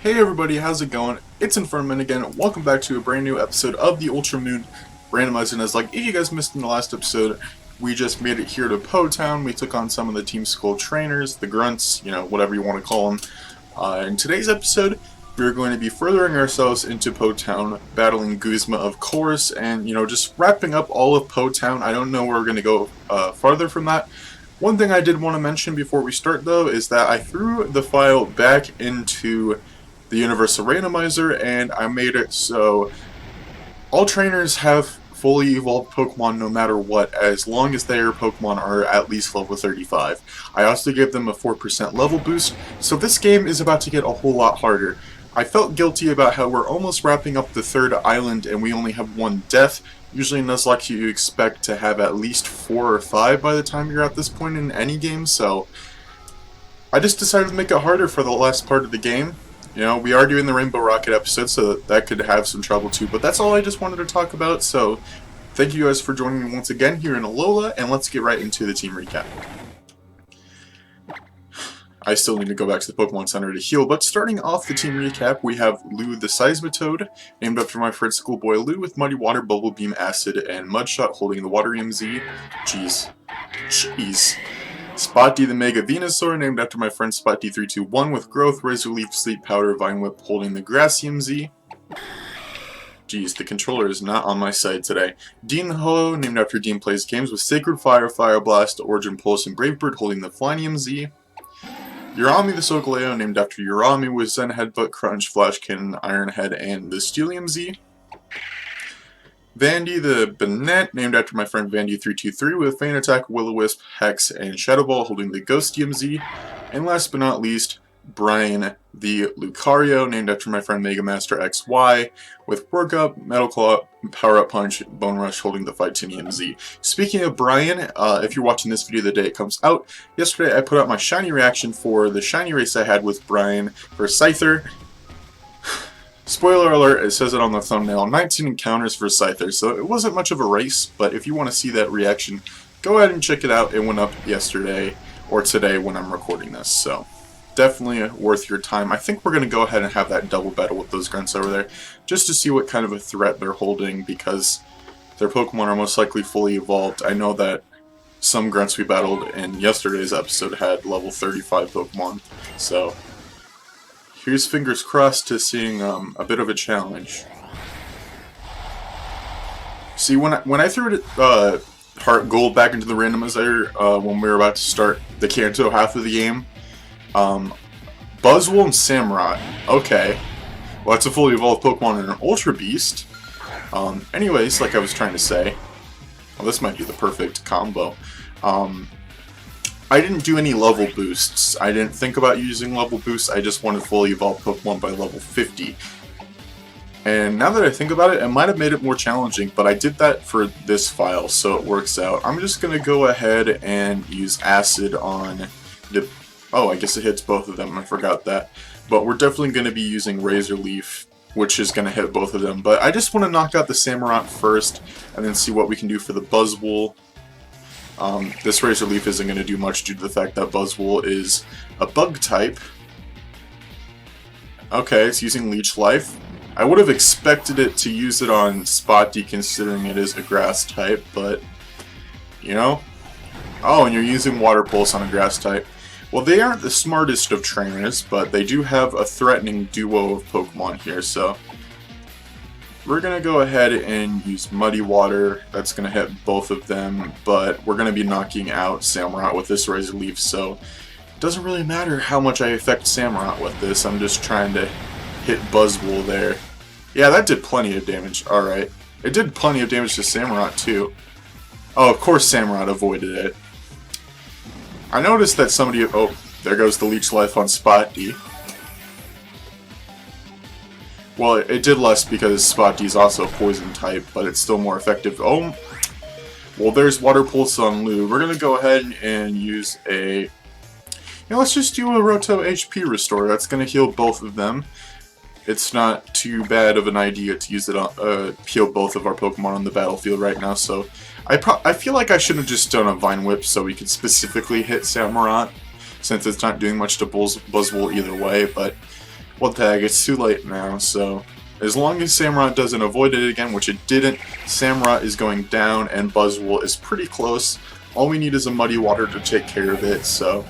Hey everybody, how's it going? It's Infernment again. Welcome back to a brand new episode of the Ultra Moon Randomizer Nuzlocke. If you guys missed in the last episode, we just made it here to Po Town. We took on some of the Team Skull trainers, the Grunts, whatever you want to call them. In today's episode, we're going to be furthering ourselves into Po Town, battling Guzma, of course, and, just wrapping up all of Po Town. I don't know where we're going to go farther from that. One thing I did want to mention before we start, though, is that I threw the file back into the Universal Randomizer, and I made it so all trainers have fully evolved Pokemon no matter what, as long as their Pokemon are at least level 35. I also gave them a 4% level boost, so this game is about to get a whole lot harder. I felt guilty about how we're almost wrapping up the third island and we only have one death. Usually in Nuzlocke you expect to have at least 4 or 5 by the time you're at this point in any game, so I just decided to make it harder for the last part of the game. We are doing the Rainbow Rocket episode, so that could have some trouble too, but that's all I just wanted to talk about, so thank you guys for joining me once again here in Alola, and let's get right into the team recap. I still need to go back to the Pokemon Center to heal, but starting off the team recap, we have Lou the Seismitoad, named after my friend Schoolboy Lou, with Muddy Water, Bubble Beam, Acid, and Mudshot holding the Water EMZ. Jeez. Spotty the Mega Venusaur, named after my friend Spotty321, with Growth, Razor Leaf, Sleep Powder, Vine Whip holding the Grass EMZ. Jeez, the controller is not on my side today. Dean Ho, named after Dean Plays Games, with Sacred Fire, Fire Blast, Origin Pulse, and Brave Bird holding the Flying EMZ. Urami the Solgaleo, named after Urami, with Zen Headbutt, Crunch, Flash Cannon, Iron Head, and the Steel EMZ. Vandy the Banette, named after my friend Vandy323, with Feint Attack, Will-O-Wisp, Hex, and Shadow Ball holding the Ghost EMZ. And last but not least, Brian the Lucario, named after my friend Mega Master XY, with Work Up, Metal Claw, Power Up Punch, Bone Rush holding the Fight Team EMZ. Speaking of Brian, if you're watching this video the day it comes out, yesterday I put out my shiny reaction for the shiny race I had with Brian for Scyther. Spoiler alert, it says it on the thumbnail, 19 encounters for Scyther, so it wasn't much of a race, but if you want to see that reaction, go ahead and check it out. It went up yesterday, or today when I'm recording this, so definitely worth your time. I think we're going to go ahead and have that double battle with those Grunts over there, just to see what kind of a threat they're holding, because their Pokemon are most likely fully evolved. I know that some Grunts we battled in yesterday's episode had level 35 Pokemon, so here's fingers crossed to seeing a bit of a challenge. See, when I threw it, Heart Gold back into the randomizer when we were about to start the Kanto half of the game, Buzzwole and Samurott. Okay, well that's a fully evolved Pokemon and an Ultra Beast. Anyways, like I was trying to say, well, this might be the perfect combo. I didn't do any level boosts. I didn't think about using level boosts, I just wanted fully evolved Pokemon by level 50. And now that I think about it, it might have made it more challenging, but I did that for this file, so it works out. I'm just going to go ahead and use Acid on the... Oh, I guess it hits both of them, I forgot that. But we're definitely going to be using Razor Leaf, which is going to hit both of them. But I just want to knock out the Samurott first, and then see what we can do for the Buzzwole. This Razor Leaf isn't going to do much due to the fact that Buzzwole is a bug type. Okay, it's using Leech Life. I would have expected it to use it on Spotty considering it is a grass type, but, Oh, and you're using Water Pulse on a grass type. Well, they aren't the smartest of trainers, but they do have a threatening duo of Pokemon here, so we're going to go ahead and use Muddy Water. That's going to hit both of them, but we're going to be knocking out Samurott with this Razor Leaf, so it doesn't really matter how much I affect Samurott with this. I'm just trying to hit Buzzwole there. Yeah, that did plenty of damage. Alright. It did plenty of damage to Samurott, too. Oh, of course Samurott avoided it. I noticed that somebody... Oh, there goes the Leech Life on Spotty. Well, it did less because Spotty is also a poison type, but it's still more effective. Oh, well, there's Water Pulse on Lou. We're going to go ahead and use a... let's just do a Roto HP Restore. That's going to heal both of them. It's not too bad of an idea to use it on, heal both of our Pokemon on the battlefield right now, so I feel like I should have just done a Vine Whip so we could specifically hit Samurott, since it's not doing much to Buzzwole either way, but What the heck, it's too late now, so as long as Samurott doesn't avoid it again, which it didn't, Samurott is going down and Buzzwole is pretty close. All we need is a Muddy Water to take care of it, so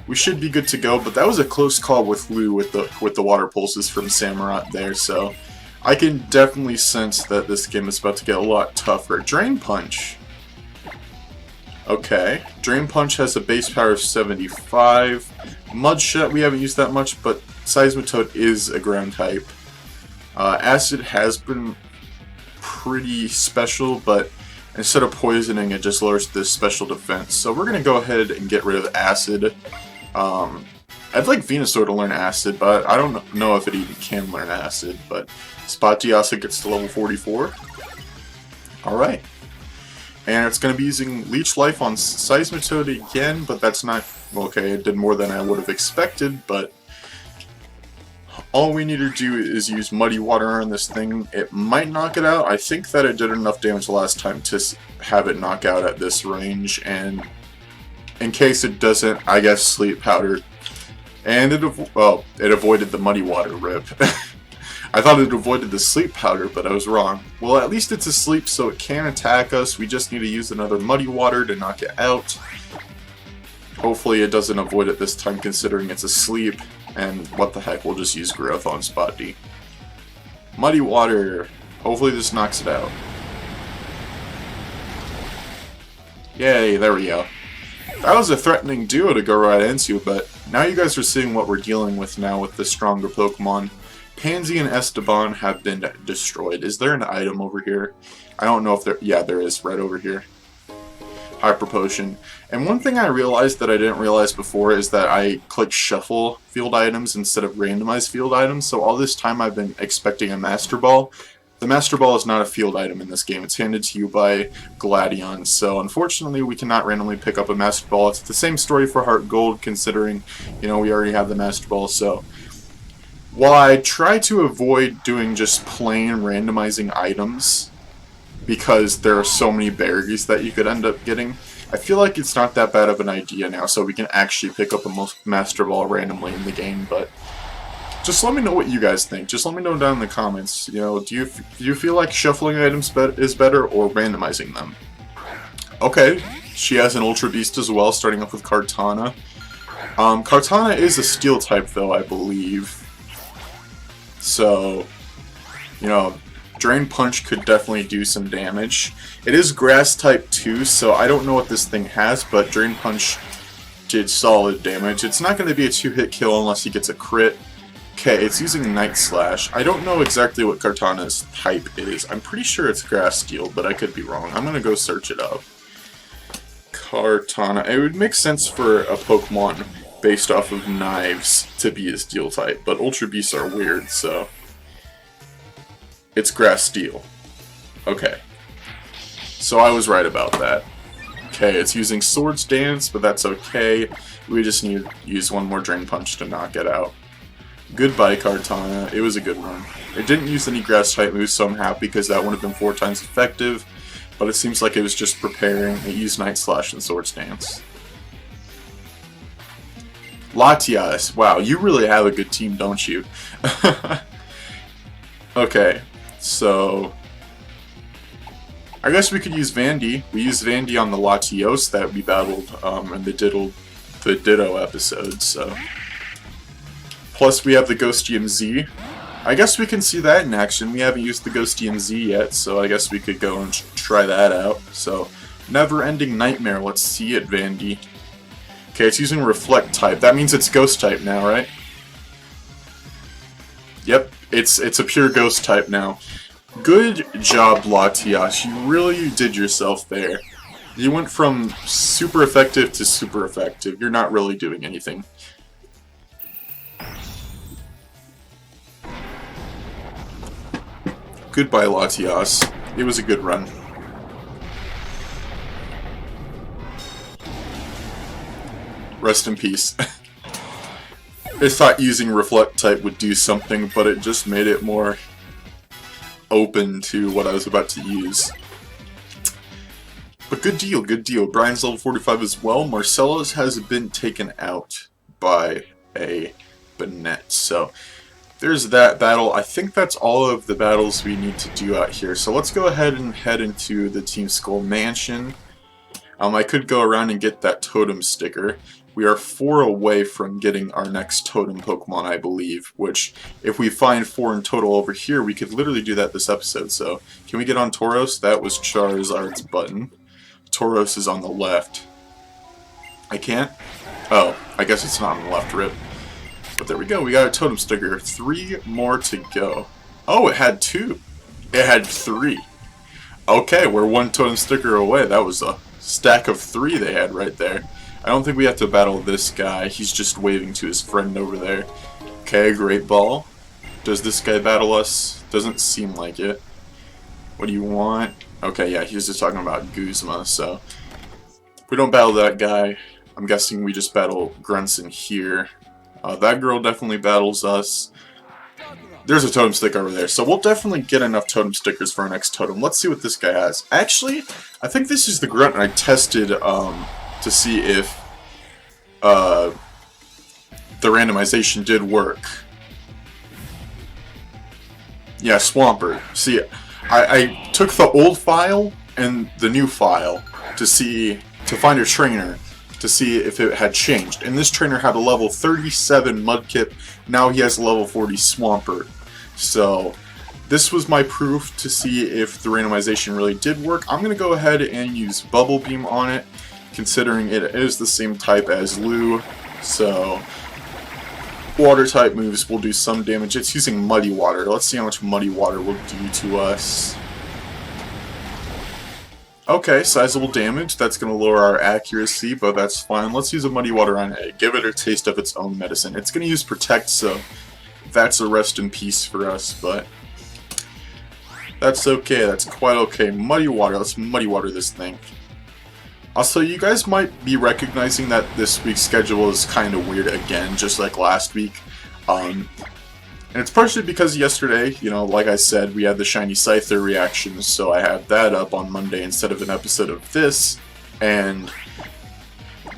we should be good to go. But that was a close call with Lou with the water pulses from Samurott there, so I can definitely sense that this game is about to get a lot tougher. Drain Punch. Okay, Drain Punch has a base power of 75. Mudshot we haven't used that much, but Seismitoad is a ground type. Acid has been pretty special, but instead of poisoning, it just lowers the special defense. So we're going to go ahead and get rid of Acid. I'd like Venusaur to learn Acid, but I don't know if it even can learn Acid. But Spatiasa gets to level 44. Alright. And it's going to be using Leech Life on Seismitoad again, but that's not... Okay, it did more than I would have expected, but all we need to do is use Muddy Water on this thing. It might knock it out. I think that it did enough damage last time to have it knock out at this range, and in case it doesn't, I guess Sleep Powder. And it avoided the Muddy Water rip. I thought it avoided the Sleep Powder, but I was wrong. Well, at least it's asleep, so it can attack us. We just need to use another Muddy Water to knock it out. Hopefully it doesn't avoid it this time, considering it's asleep. And what the heck, we'll just use Growth on Spot D. Muddy Water. Hopefully this knocks it out. Yay, there we go. That was a threatening duo to go right into, but now you guys are seeing what we're dealing with now with the stronger Pokemon. Pansy and Esteban have been destroyed. Is there an item over here? I don't know if there... Yeah, there is, right over here. Hyper Potion. And one thing I realized that I didn't realize before is that I click Shuffle field items instead of Randomize field items, so all this time I've been expecting a Master Ball. The Master Ball is not a field item in this game. It's handed to you by Gladion, so unfortunately we cannot randomly pick up a Master Ball. It's the same story for Heart Gold, considering, you know, we already have the Master Ball, so... While I try to avoid doing just plain randomizing items, because there are so many berries that you could end up getting, I feel like it's not that bad of an idea now, so we can actually pick up a Master Ball randomly in the game. But just let me know what you guys think. Just let me know down in the comments. You know, do you feel like shuffling items is better or randomizing them? Okay, she has an Ultra Beast as well, starting off with Kartana. Kartana is a Steel type, though, I believe. So, you know, Drain Punch could definitely do some damage. It is Grass type too, so I don't know what this thing has, but Drain Punch did solid damage. It's not going to be a 2-hit kill unless he gets a crit. Okay, it's using Night Slash. I don't know exactly what Kartana's type is. I'm pretty sure it's Grass Steel, but I could be wrong. I'm going to go search it up. Kartana. It would make sense for a Pokemon based off of knives to be a Steel type, but Ultra Beasts are weird, so... It's Grass Steel. Okay. So I was right about that. Okay, it's using Swords Dance, but that's okay. We just need to use one more Drain Punch to knock it out. Goodbye, Kartana. It was a good run. It didn't use any Grass-type moves, so I'm happy because that would have been 4 times effective, but it seems like it was just preparing. It used Night Slash and Swords Dance. Latias. Wow, you really have a good team, don't you? Okay, so... I guess we could use Vandy. We used Vandy on the Latios that we battled in the Ditto episode, so... Plus we have the Ghostium Z. I guess we can see that in action. We haven't used the Ghostium Z yet, so I guess we could go and try that out. So, Never Ending Nightmare. Let's see it, Vandy. Okay, it's using Reflect type. That means it's Ghost type now, right? Yep, it's a pure Ghost type now. Good job, Latias. You really did yourself there. You went from super effective to super effective. You're not really doing anything. Goodbye, Latias. It was a good run. Rest in peace. I thought using Reflect type would do something, but it just made it more open to what I was about to use. But good deal, good deal. Brian's level 45 as well. Marcella's has been taken out by a Banette, so there's that battle. I think that's all of the battles we need to do out here. So let's go ahead and head into the Team Skull Mansion. I could go around and get that totem sticker. We are 4 away from getting our next totem Pokemon, I believe, which, if we find 4 in total over here, we could literally do that this episode. So, can we get on Tauros? That was Charizard's button. Tauros is on the left. I can't? Oh, I guess it's not on the left, rip. But there we go, we got a totem sticker. 3 more to go. Oh, it had 2. It had 3. Okay, we're 1 totem sticker away. That was a stack of 3 they had right there. I don't think we have to battle this guy. He's just waving to his friend over there. Okay, great ball. Does this guy battle us? Doesn't seem like it. What do you want? Okay, yeah, he's just talking about Guzma, so if we don't battle that guy, I'm guessing we just battle Grunts in here. That girl definitely battles us. There's a totem stick over there, so we'll definitely get enough totem stickers for our next totem. Let's see what this guy has. Actually, I think this is the Grunt I tested to see if the randomization did work. Yeah, Swampert. See, I took the old file and the new file to find a trainer to see if it had changed. And this trainer had a level 37 Mudkip, now he has a level 40 Swampert. So this was my proof to see if the randomization really did work. I'm going to go ahead and use Bubble Beam on it, considering it is the same type as Lou. So water type moves will do some damage. It's using Muddy Water. Let's see how much Muddy Water will do to us. Okay, sizable damage. That's going to lower our accuracy, but that's fine. Let's use a Muddy Water on it. Give it a taste of its own medicine. It's going to use Protect, so that's a rest in peace for us, but that's okay. That's quite okay. Muddy Water. Let's Muddy Water this thing. Also, you guys might be recognizing that this week's schedule is kind of weird again, just like last week. And it's partially because yesterday, you know, like I said, we had the Shiny Scyther reaction, so I had that up on Monday instead of an episode of this, and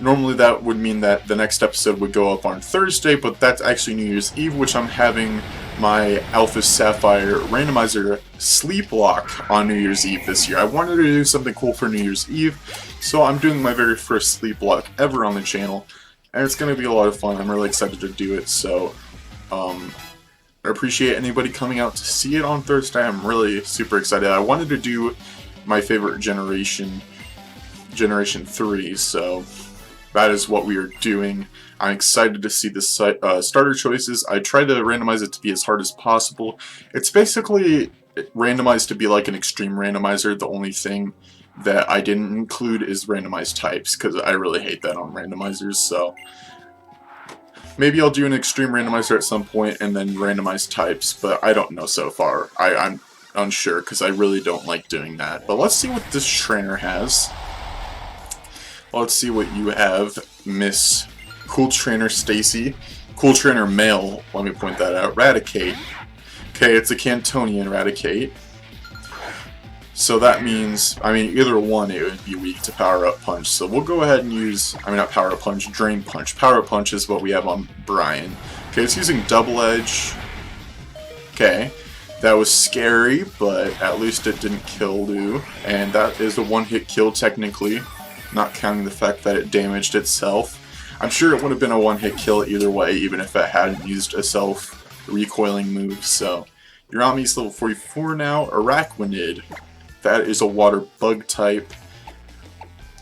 normally that would mean that the next episode would go up on Thursday, but that's actually New Year's Eve, which I'm having my Alpha Sapphire Randomizer Sleep Lock on New Year's Eve this year. I wanted to do something cool for New Year's Eve, so I'm doing my very first Sleep Lock ever on the channel, and it's going to be a lot of fun. I'm really excited to do it, so I appreciate anybody coming out to see it on Thursday. I'm really super excited. I wanted to do my favorite generation, Generation 3, so that is what we are doing. I'm excited to see the starter choices. I tried to randomize it to be as hard as possible. It's basically randomized to be like an extreme randomizer. The only thing that I didn't include is randomized types, because I really hate that on randomizers, so maybe I'll do an extreme randomizer at some point and then randomize types, but I don't know so far. I'm unsure because I really don't like doing that. But let's see what this trainer has. Let's see what you have, Miss Cool Trainer Stacy. Cool Trainer Male, let me point that out. Raticate. Okay, it's a Cantonian Raticate. So that means, I mean, either one it would be weak to Power Up Punch. So we'll go ahead and use, I mean not Power Up Punch, Drain Punch. Power Up Punch is what we have on Brian. Okay, it's using Double Edge. Okay, that was scary, but at least it didn't kill Lou. And that is a one-hit kill technically, not counting the fact that it damaged itself. I'm sure it would have been a one-hit kill either way, even if it hadn't used a self-recoiling move. So, Urami's level 44 now. Araquanid. That is a water bug type.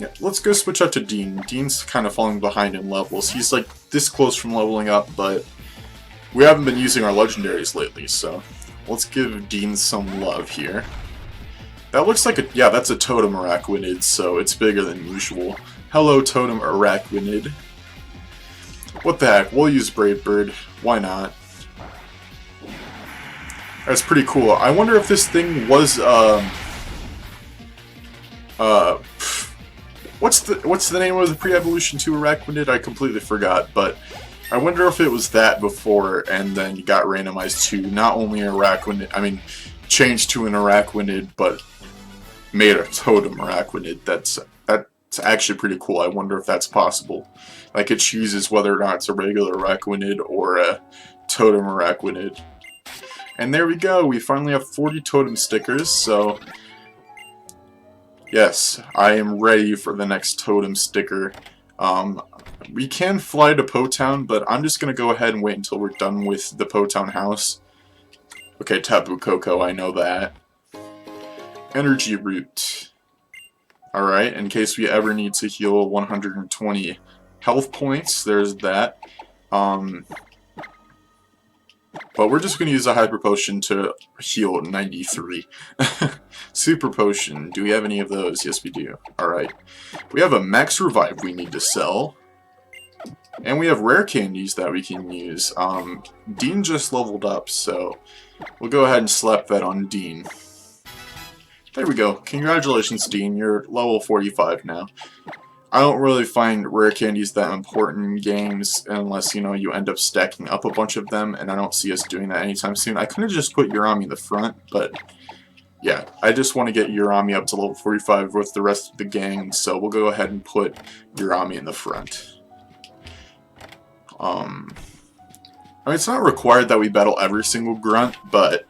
Yeah, let's go switch up to Dean. Dean's kind of falling behind in levels. He's like this close from leveling up, but we haven't been using our legendaries lately, so let's give Dean some love here. That looks like a, yeah, that's a Totem Araquanid, so it's bigger than usual. Hello, Totem Araquanid. What the heck, we'll use Brave Bird. Why not? That's pretty cool. I wonder if this thing was, what's the name of the pre-evolution to Araquanid? I completely forgot, but I wonder if it was that before and then you got randomized to not only Araquanid, I mean, changed to an Araquanid, but made a Totem Araquanid. It's actually pretty cool. I wonder if that's possible. Like, it chooses whether or not it's a regular Araquanid or a Totem Araquanid. And there we go. We finally have 40 Totem stickers, so yes, I am ready for the next Totem sticker. We can fly to Potown, but I'm just going to go ahead and wait until we're done with the Potown house. Okay, Tapu Koko, I know that. Energy Root. Alright, in case we ever need to heal 120 health points, there's that. But we're just going to use a Hyper Potion to heal 93. Super Potion, do we have any of those? Yes, we do. Alright. We have a Max Revive we need to sell. And we have rare candies that we can use. Dean just leveled up, so we'll go ahead and slap that on Dean. There we go. Congratulations, Dean. You're level 45 now. I don't really find rare candies that important in games unless, you know, you end up stacking up a bunch of them, and I don't see us doing that anytime soon. I could have just put Urami in the front, but yeah, I just want to get Urami up to level 45 with the rest of the gang, so we'll go ahead and put Urami in the front. I mean, it's not required that we battle every single grunt, but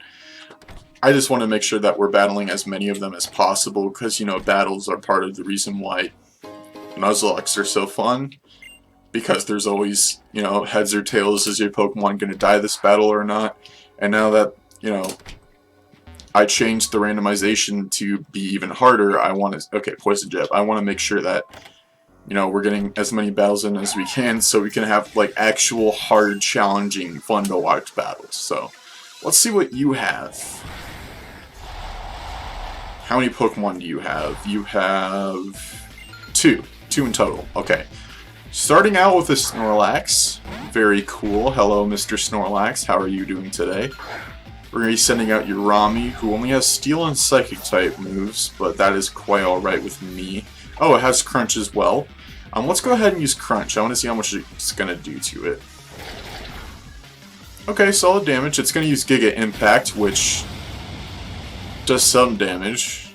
I just want to make sure that we're battling as many of them as possible, because, you know, battles are part of the reason why Nuzlockes are so fun, because there's always, you know, heads or tails, is your Pokemon going to die this battle or not? And now that, you know, I changed the randomization to be even harder, I want to, okay, Poison Jab, I want to make sure that, you know, we're getting as many battles in as we can, so we can have, like, actual hard, challenging, fun to watch battles. So, let's see what you have. How many Pokemon do you have? You have two in total. Okay. Starting out with a Snorlax. Very cool. Hello, Mr. Snorlax. How are you doing today? We're going to be sending out Urami, who only has Steel and Psychic type moves, but that is quite alright with me. Oh, it has Crunch as well. Let's go ahead and use Crunch. I want to see how much it's going to do to it. Okay, solid damage. It's going to use Giga Impact, which does some damage.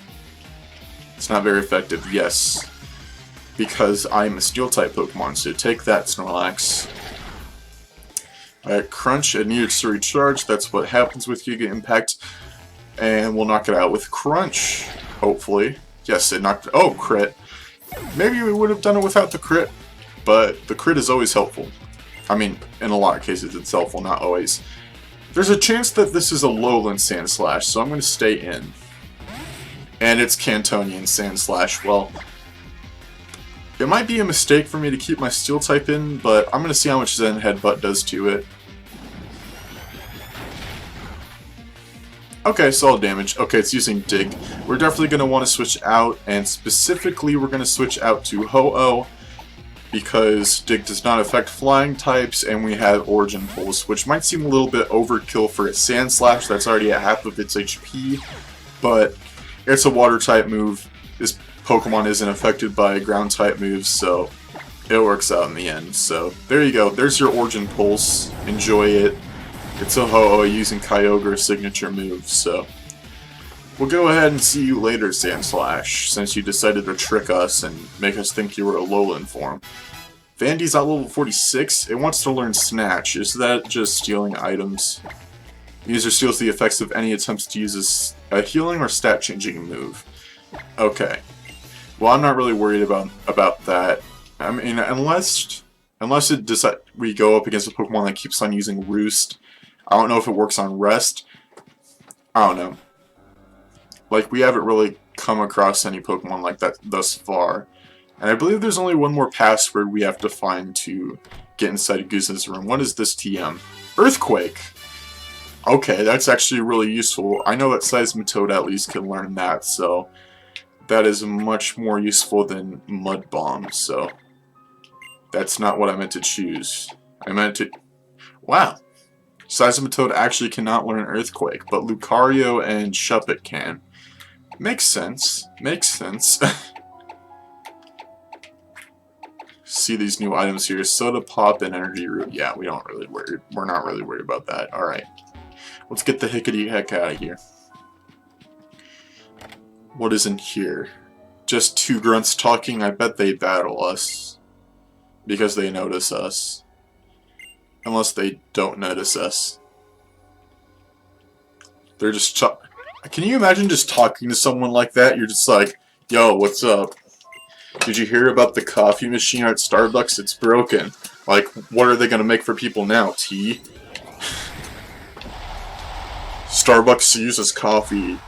It's not very effective, yes. Because I'm a Steel-type Pokemon, so take that, Snorlax. Alright, Crunch, it needs to recharge. That's what happens with Giga Impact. And we'll knock it out with Crunch, hopefully. Yes, it knocked... Oh, crit. Maybe we would have done it without the crit, but the crit is always helpful. I mean, in a lot of cases it's helpful, not always. There's a chance that this is a Lowland Sandslash, so I'm going to stay in. And it's Cantonian Sandslash. Well, it might be a mistake for me to keep my Steel type in, but I'm going to see how much Zen Headbutt does to it. Okay, solid damage. Okay, it's using Dig. We're definitely going to want to switch out, and specifically we're going to switch out to Ho-Oh, because Dig does not affect flying types, and we have Origin Pulse, which might seem a little bit overkill for a Sandslash that's already at half of its HP, but it's a water type move. This Pokemon isn't affected by ground type moves, so it works out in the end. So there you go. There's your Origin Pulse. Enjoy it. It's a Ho-Oh using Kyogre's signature move, so we'll go ahead and see you later, Sandslash, since you decided to trick us and make us think you were a Lowland form. Vandy's at level 46. It wants to learn Snatch. Is that just stealing items? The user steals the effects of any attempts to use a healing or stat-changing move. Okay. Well, I'm not really worried about that. I mean, unless we go up against a Pokemon that keeps on using Roost. I don't know if it works on Rest. I don't know. Like, we haven't really come across any Pokemon like that thus far. And I believe there's only one more password we have to find to get inside Guzma's room. What is this TM? Earthquake! Okay, that's actually really useful. I know that Seismitoad at least can learn that, so that is much more useful than Mud Bomb, so that's not what I meant to choose. I meant to... Wow! Seismitoad actually cannot learn Earthquake, but Lucario and Shuppet can. Makes sense. Makes sense. See these new items here. Soda Pop and Energy Root. Yeah, we're not really worried about that. Alright. Let's get the hickety heck out of here. What is in here? just two grunts talking, I bet they battle us. Because they notice us. Unless they don't notice us. They're just can you imagine just talking to someone like that? You're just like, yo, what's up? Did you hear about the coffee machine at Starbucks? It's broken. Like, what are they gonna make for people now? Tea? Starbucks uses coffee.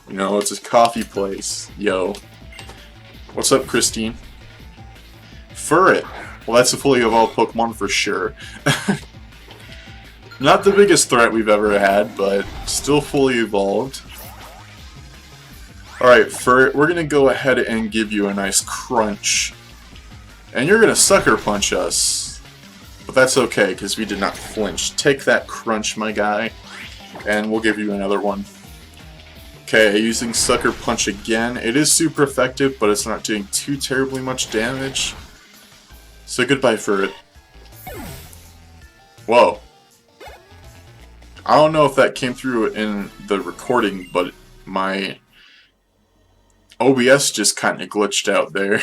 You know, it's a coffee place. Yo. What's up, Christine? Furret. Well, that's a fully evolved Pokemon for sure. Not the biggest threat we've ever had, but still fully evolved. Alright, Furret, we're gonna go ahead and give you a nice crunch. And you're gonna sucker punch us. But that's okay, because we did not flinch. Take that crunch, my guy. And we'll give you another one. Okay, using Sucker Punch again. It is super effective, but it's not doing too terribly much damage. So goodbye for it. Whoa. I don't know if that came through in the recording, but my OBS just kind of glitched out there.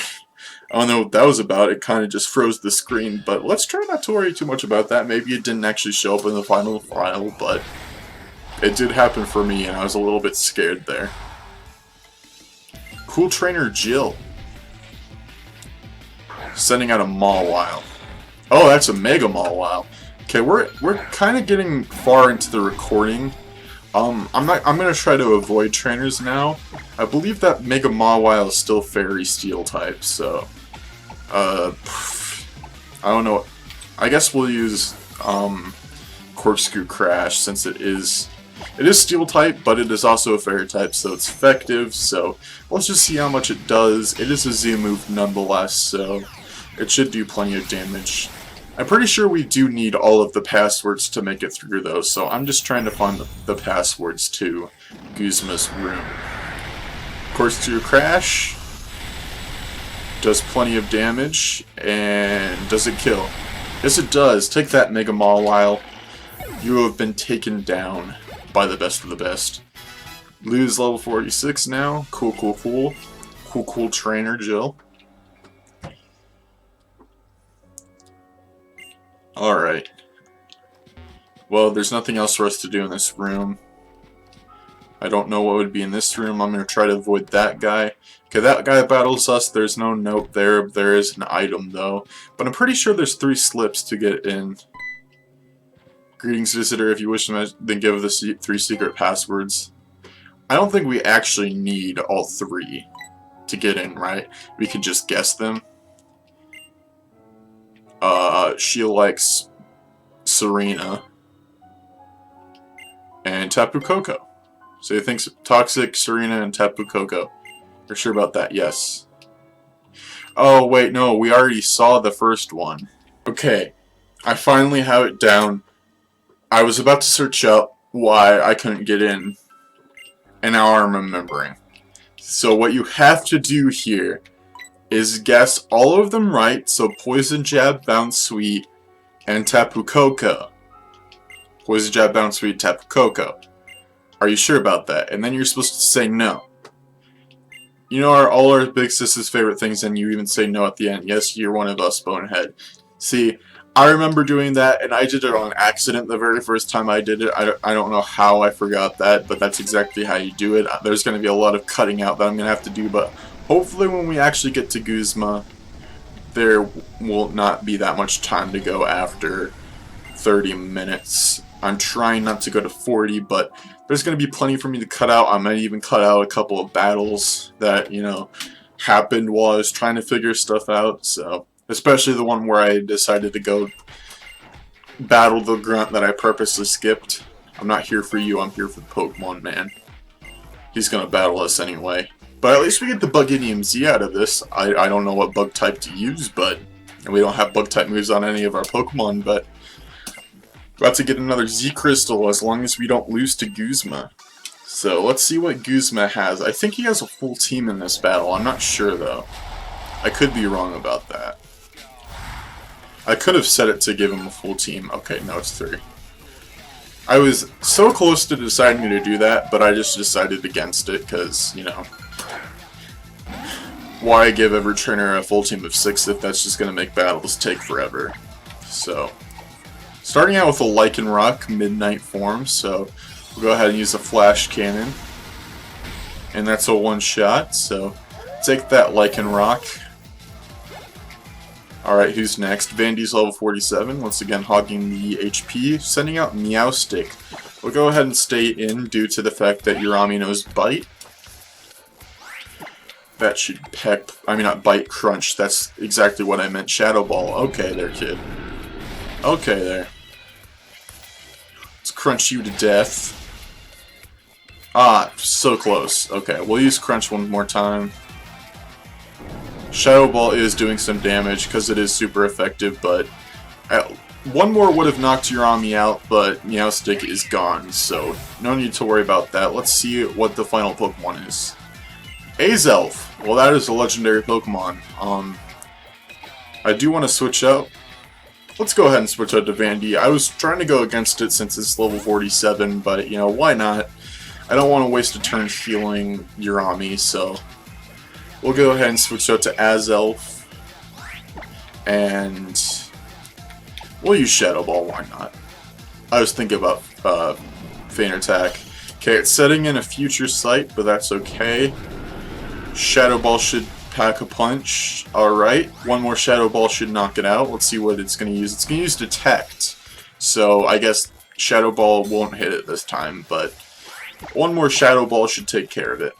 I don't know what that was about. It kind of just froze the screen, but let's try not to worry too much about that. Maybe it didn't actually show up in the final file, but it did happen for me, and I was a little bit scared there. Cool Trainer Jill. Sending out a Mawile. Oh, that's a Mega Mawile. Okay, we're kind of getting far into the recording. I'm gonna try to avoid trainers now. I believe that Mega Mawile is still Fairy Steel type, so I don't know. I guess we'll use Corkscrew Crash since it is Steel type, but it is also a Fairy type, so it's effective. So let's just see how much it does. It is a Z move nonetheless, so it should do plenty of damage. I'm pretty sure we do need all of the passwords to make it through, though, so I'm just trying to find the passwords to Guzma's room. Corkscrew Crash does plenty of damage, and does it kill? Yes, it does. Take that, Mega Mawile. You have been taken down by the best of the best. Lose level 46 now. Cool, cool, cool. Cool, cool trainer, Jill. Alright. Well, there's nothing else for us to do in this room. I don't know what would be in this room. I'm going to try to avoid that guy. Okay, that guy battles us. There's no note there. There is an item, though. But I'm pretty sure there's 3 slips to get in. Greetings, visitor. If you wish to then give the 3 secret passwords. I don't think we actually need all 3 to get in, right? We can just guess them. She likes Serena and Tapu Koko. So he thinks Toxic, Serena, and Tapu Koko. You're sure about that? Yes. Oh, wait, no. We already saw the first one. Okay. I finally have it down. I was about to search up why I couldn't get in, and now I'm remembering. So what you have to do here is guess all of them right, so Poison Jab, Bounce Sweet, and Tapu Koko. Poison Jab, Bounce Sweet, Tapu Koko. Are you sure about that? And then you're supposed to say no. You know all our big sis's favorite things, and you even say no at the end. Yes, you're one of us, Bonehead. See, I remember doing that, and I did it on accident the very first time I did it. I don't know how I forgot that, but that's exactly how you do it. There's going to be a lot of cutting out that I'm going to have to do, but hopefully when we actually get to Guzma, there will not be that much time to go after 30 minutes. I'm trying not to go to 40, but there's going to be plenty for me to cut out. I might even cut out a couple of battles that, you know, happened while I was trying to figure stuff out, so... Especially the one where I decided to go battle the grunt that I purposely skipped. I'm not here for you, I'm here for the Pokemon, man. He's gonna battle us anyway. But at least we get the Bug-Idiom Z out of this. I don't know what bug type to use, but... And we don't have bug type moves on any of our Pokemon, but... About to get another Z Crystal as long as we don't lose to Guzma. So let's see what Guzma has. I think he has a full team in this battle, I'm not sure though. I could be wrong about that. I could have set it to give him a full team. Okay, no, it's 3. I was so close to deciding to do that, but I just decided against it because, you know, why give every trainer a full team of 6 if that's just going to make battles take forever. So, starting out with a Lycanroc Midnight form, so we'll go ahead and use a Flash Cannon. And that's a one-shot, so take that Lycanroc. Alright, who's next? Vandy's level 47, once again hogging the HP, sending out Meowstic. We'll go ahead and stay in due to the fact that Urami knows Bite. That should not Bite, Crunch. That's exactly what I meant. Shadow Ball. Okay there, kid. Okay there. Let's crunch you to death. Ah, so close. Okay, we'll use Crunch one more time. Shadow Ball is doing some damage because it is super effective, but one more would have knocked Urami out, but Meowstic is gone, so no need to worry about that. Let's see what the final Pokemon is. Azelf. Well, that is a legendary Pokemon. I do want to switch out. Let's go ahead and switch out to Vandy. I was trying to go against it since it's level 47, but, you know, why not? I don't want to waste a turn healing Urami, so we'll go ahead and switch out to Azelf. And we'll use Shadow Ball, why not? I was thinking about Feint Attack. Okay, it's setting in a future sight, but that's okay. Shadow Ball should pack a punch. Alright, one more Shadow Ball should knock it out. Let's see what it's going to use. It's going to use Detect. So I guess Shadow Ball won't hit it this time, but one more Shadow Ball should take care of it.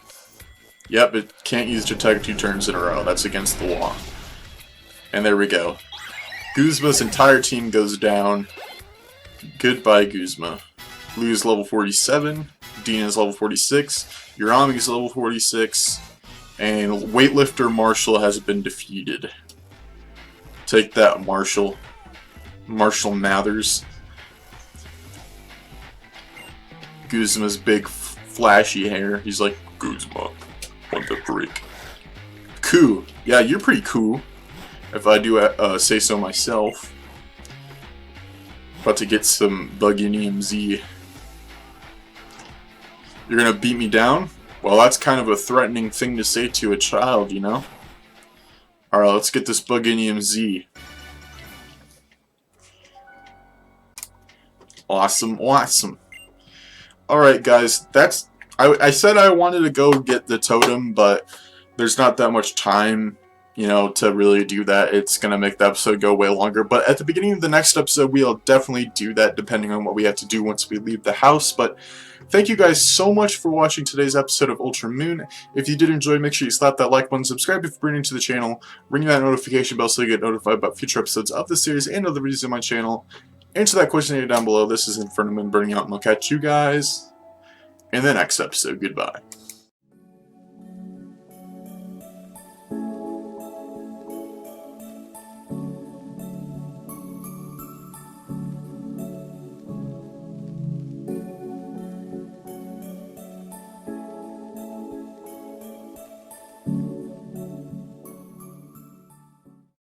Yep, it can't use Detect 2 turns in a row. That's against the law. And there we go. Guzma's entire team goes down. Goodbye, Guzma. Lou's level 47. Dina's level 46. Urami's level 46. And weightlifter Marshall has been defeated. Take that, Marshall. Marshall Mathers. Guzma's big flashy hair. He's like, Guzma, what the freak. Cool. Yeah, you're pretty cool. If I do say so myself. About to get some Bugginium Z. You're gonna beat me down? Well, that's kind of a threatening thing to say to a child, you know? Alright, let's get this Bugginium Z. Awesome, awesome. Alright, guys, that's... I said I wanted to go get the totem, but there's not that much time, you know, to really do that. It's going to make the episode go way longer. But at the beginning of the next episode, we'll definitely do that, depending on what we have to do once we leave the house. But thank you guys so much for watching today's episode of Ultra Moon. If you did enjoy, make sure you slap that like button, subscribe if you're new to the channel, ring that notification bell so you get notified about future episodes of the series and other videos on my channel. Answer that question down below. This is Inferno Moon burning out, and I'll catch you guys in the next episode. Goodbye.